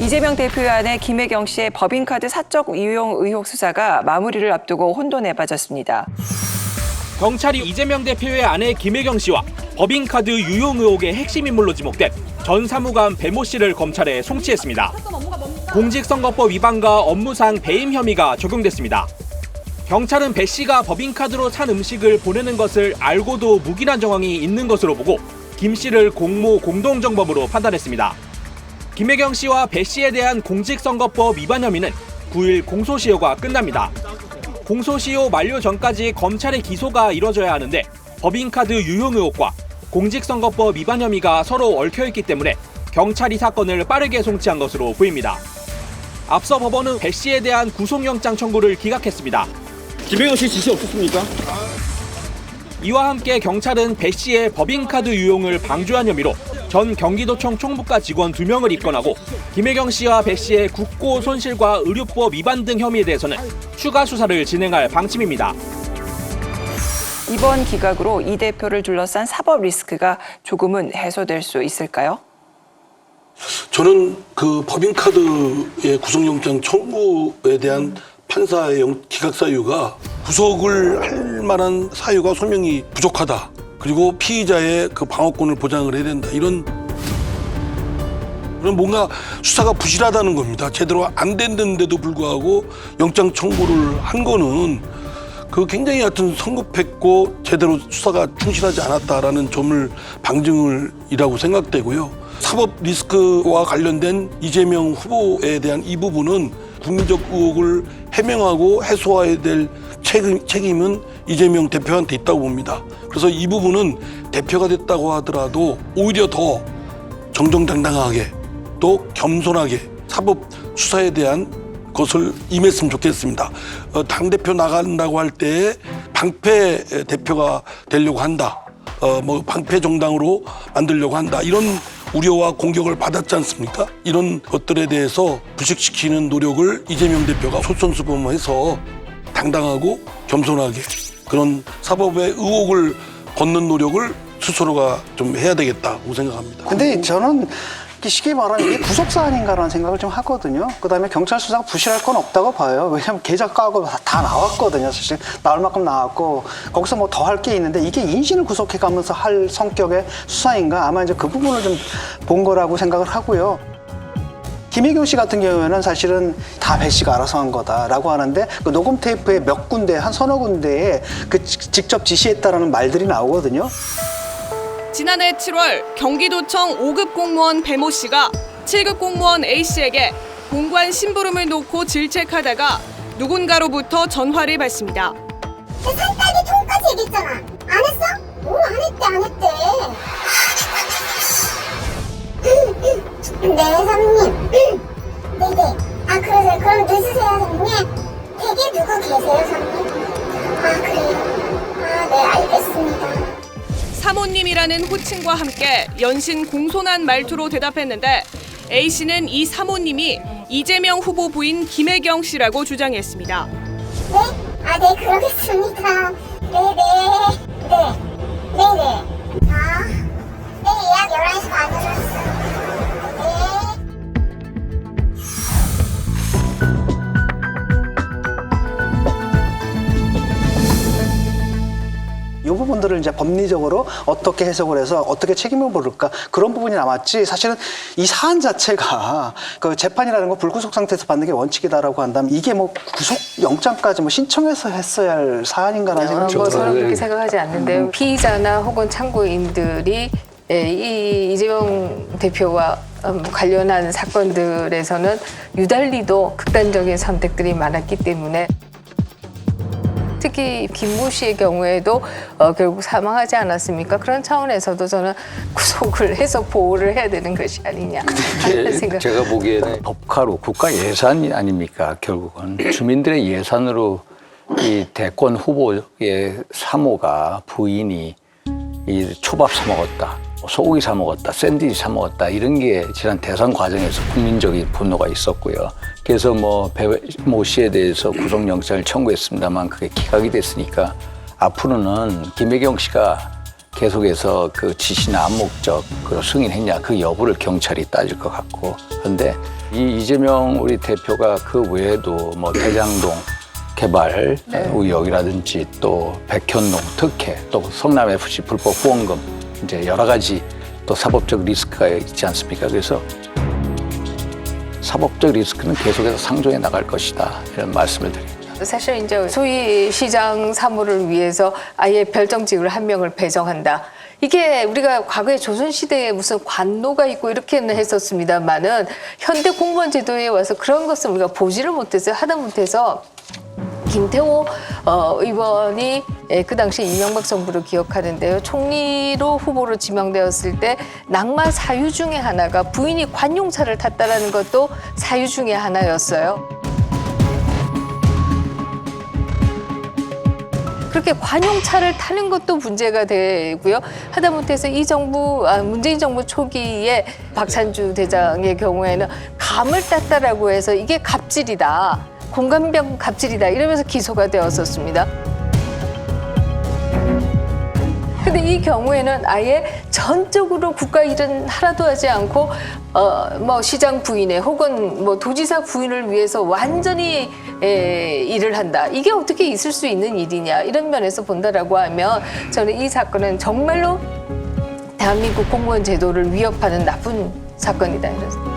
이재명 대표의 아내 김혜경 씨의 법인카드 사적 이용 의혹 수사가 마무리를 앞두고 혼돈에 빠졌습니다. 경찰이 이재명 대표의 아내 김혜경 씨와 법인카드 유용 의혹의 핵심 인물로 지목된 전 사무관 배모 씨를 검찰에 송치했습니다. 공직선거법 위반과 업무상 배임 혐의가 적용됐습니다. 경찰은 배 씨가 법인카드로 산 음식을 보내는 것을 알고도 묵인한 정황이 있는 것으로 보고 김 씨를 공모 공동정범으로 판단했습니다. 김혜경 씨와 배 씨에 대한 공직선거법 위반 혐의는 9일 공소시효가 끝납니다. 공소시효 만료 전까지 검찰의 기소가 이뤄져야 하는데 법인카드 유용 의혹과 공직선거법 위반 혐의가 서로 얽혀있기 때문에 경찰이 사건을 빠르게 송치한 것으로 보입니다. 앞서 법원은 배 씨에 대한 구속영장 청구를 기각했습니다. 김혜경 씨 지시 없었습니까? 이와 함께 경찰은 배 씨의 법인카드 유용을 방조한 혐의로 전 경기도청 총무과 직원 2명을 입건하고 김혜경 씨와 배 씨의 국고 손실과 의료법 위반 등 혐의에 대해서는 추가 수사를 진행할 방침입니다. 이번 기각으로 이 대표를 둘러싼 사법 리스크가 조금은 해소될 수 있을까요? 저는 그 법인카드의 구속영장 청구에 대한 판사의 기각 사유가 구속을 할 만한 사유가 소명이 부족하다. 그리고 피의자의 그 방어권을 보장을 해야 된다. 이런 뭔가 수사가 부실하다는 겁니다. 제대로 안 됐는데도 불구하고 영장 청구를 한 거는 그 굉장히 하여튼 성급했고 제대로 수사가 충실하지 않았다라는 점을 방증이라고 생각되고요. 사법 리스크와 관련된 이재명 후보에 대한 이 부분은 국민적 의혹을 해명하고 해소해야 될 책임은 이재명 대표한테 있다고 봅니다. 그래서 이 부분은 대표가 됐다고 하더라도 오히려 더 정정당당하게 또 겸손하게 사법 수사에 대한 것을 임했으면 좋겠습니다. 당대표 나간다고 할 때 방패 대표가 되려고 한다. 방패 정당으로 만들려고 한다. 이런 우려와 공격을 받았지 않습니까? 이런 것들에 대해서 부식시키는 노력을 이재명 대표가 솔선수범해서 당당하고 겸손하게 그런 사법의 의혹을 걷는 노력을 스스로가 좀 해야 되겠다고 생각합니다. 근데 저는 쉽게 말하면 이게 구속사안인가라는 생각을 좀 하거든요. 그다음에 경찰 수사가 부실할 건 없다고 봐요. 왜냐하면 계좌 까고 다 나왔거든요. 사실 나올 만큼 나왔고 거기서 뭐 더 할 게 있는데 이게 인신을 구속해가면서 할 성격의 수사인가 아마 이제 그 부분을 좀 본 거라고 생각을 하고요. 김혜경 씨 같은 경우에는 사실은 다 배 씨가 알아서 한 거다라고 하는데 그 녹음 테이프에 몇 군데 한 서너 군데에 그 직접 지시했다라는 말들이 나오거든요. 지난해 7월 경기도청 5급 공무원 배모 씨가 7급 공무원 A 씨에게 공관 심부름을 놓고 질책하다가 누군가로부터 전화를 받습니다. 산딸기 통까지 얘기했잖아. 안 했어? 뭘 안 했대 안 했대. 네 선생님. 네네. 아 그러세요. 그럼 늦으세요 선생님. 댁에 누구 계세요 선생님? 아 그래요. 아 네 알겠습니다. 사모님이라는 호칭과 함께 연신 공손한 말투로 대답했는데 A 씨는 이 사모님이 이재명 후보 부인 김혜경 씨라고 주장했습니다. 네? 아 네 그러겠습니다. 네네. 네. 네네. 아, 네 예약 11시 반으로 했어요. 네. 이 부분들을 이제 법리적으로 어떻게 해석을 해서 어떻게 책임을 물을까 그런 부분이 남았지 사실은 이 사안 자체가 그 재판이라는 거 불구속 상태에서 받는 게 원칙이다라고 한다면 이게 뭐 구속 영장까지 뭐 신청해서 했어야 할 사안인가라는 생각이 저는 들어요. 그렇게 생각하지 않는데요. 피의자나 혹은 참고인들이 이 이재명 대표와 관련한 사건들에서는 유달리도 극단적인 선택들이 많았기 때문에 특히 김모 씨의 경우에도 결국 사망하지 않았습니까? 그런 차원에서도 저는 구속을 해서 보호를 해야 되는 것이 아니냐 하는 생각. 제가 보기에는 법카로 국가 예산 아닙니까? 결국은 주민들의 예산으로 이 대권 후보의 사모가 부인이 이 초밥 사 먹었다, 소고기 사 먹었다, 샌드위치 사 먹었다 이런 게 지난 대선 과정에서 국민적인 분노가 있었고요. 그래서 뭐 배모 씨에 대해서 구속영장을 청구했습니다만 그게 기각이 됐으니까 앞으로는 김혜경 씨가 계속해서 그 지시나 암묵적 그 승인했냐 그 여부를 경찰이 따질 것 같고 그런데 이 이재명 우리 대표가 그 외에도 뭐 대장동 개발 의혹이라든지 또 백현동 특혜 또 성남 FC 불법 후원금 이제 여러 가지 또 사법적 리스크가 있지 않습니까? 그래서 사법적 리스크는 계속해서 상존해 나갈 것이다 이런 말씀을 드립니다. 사실 이제 소위 시장 사무를 위해서 아예 별정직을 한 명을 배정한다. 이게 우리가 과거에 조선시대에 무슨 관노가 있고 이렇게는 했었습니다만은 현대 공무원 제도에 와서 그런 것을 우리가 보지를 못했어요. 하다 못해서 김태호 의원이 그 당시 이명박 정부를 기억하는데요. 총리로 후보로 지명되었을 때 낙마 사유 중에 하나가 부인이 관용차를 탔다라는 것도 사유 중에 하나였어요. 그렇게 관용차를 타는 것도 문제가 되고요. 하다못해서 이 정부, 문재인 정부 초기에 박찬주 대장의 경우에는 감을 땄다라고 해서 이게 갑질이다. 공감병 갑질이다. 이러면서 기소가 되었었습니다. 근데 이 경우에는 아예 전적으로 국가 일은 하나도 하지 않고 뭐 시장 부인에 혹은 뭐 도지사 부인을 위해서 완전히 일을 한다. 이게 어떻게 있을 수 있는 일이냐 이런 면에서 본다라고 하면 저는 이 사건은 정말로 대한민국 공무원 제도를 위협하는 나쁜 사건이다 이런.